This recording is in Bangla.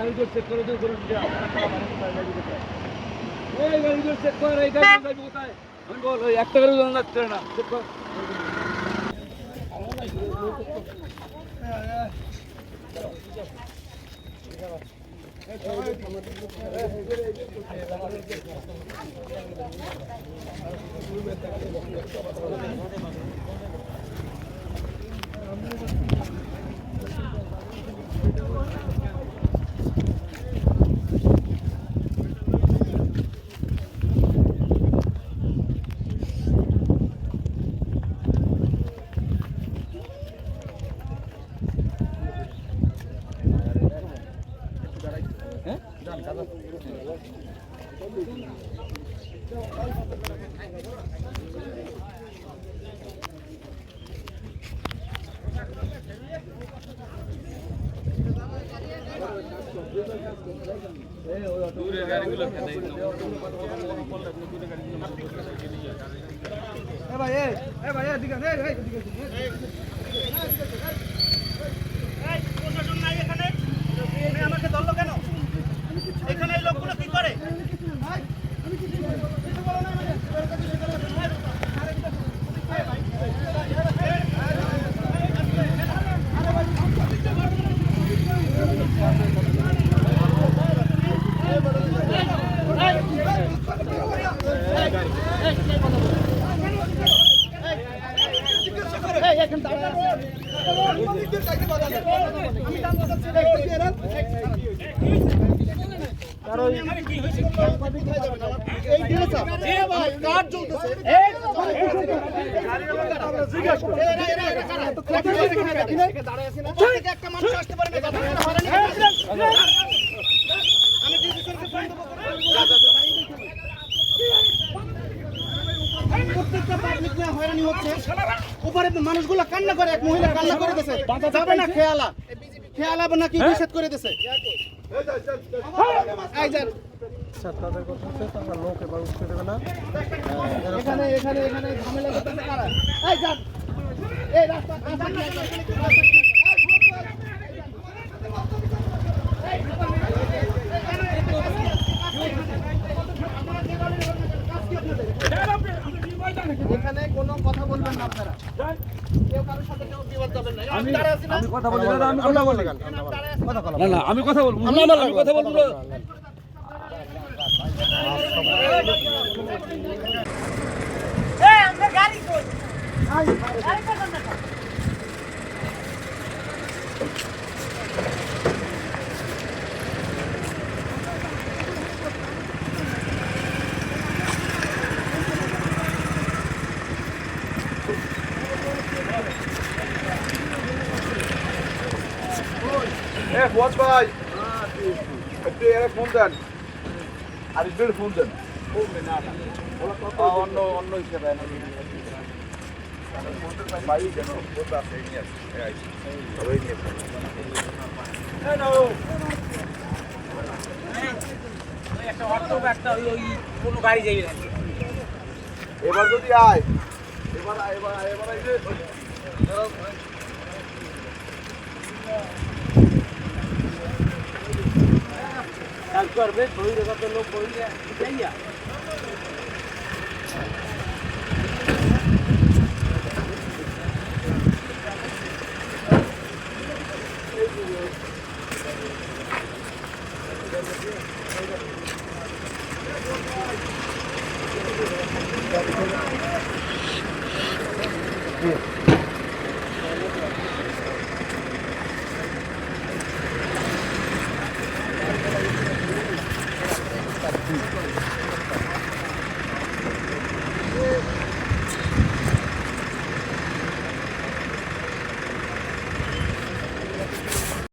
গাড়িগুলো চেক করে দিও করে দিও এই গাড়িগুলো চেক করে এই গাড়িগুলো যাইবো কোথায় আমি বল ওই একটা গাড়ি যাচ্ছে না চেক কর আমাকে ধরলো কেন? এখানে এই লোকগুলো কি করে? একটা মানুষ আসতে পারে না প্রত্যেকটা পাবলিক হয়রানি হচ্ছে উপরে মানুষগুলো কান্না করে এক মহিলা কান্না করে দিয়েছে যাবে না খেয়ালা খেয়ালা নাকি নিষেধ করে দিয়েছে তাদের কথা হচ্ছে তারা লোক এবার উঠতে দেবে না এখানে এখানে এখানে ঝামেলা করতেছে কারা এই যান এই রাস্তা এখানে কোনো কথা বলবেন না আপনারা কেউ কারোর সাথে কেউ বিবাদ করবেন না আমি কথা বলি না আমি কথা বলি না না আমি কথা বলবো আমি কথা বলবো এই আমরা গাড়ি কই গাড়ি কই না ফুয়াদ ভাই একটু এর ফোন দেন আর একটু ফোন দেন অন্য অন্য হিসেবে ভাই কেন কথা আছে নিয়ে সবাই নিয়ে একটা অটো একটা ওই কোন গাড়ি যাইবে না এবার যদি আয় এবার এবার এবার এই যে কাল করবে বইরে কত লোক বইরে যাইয়া Yeah.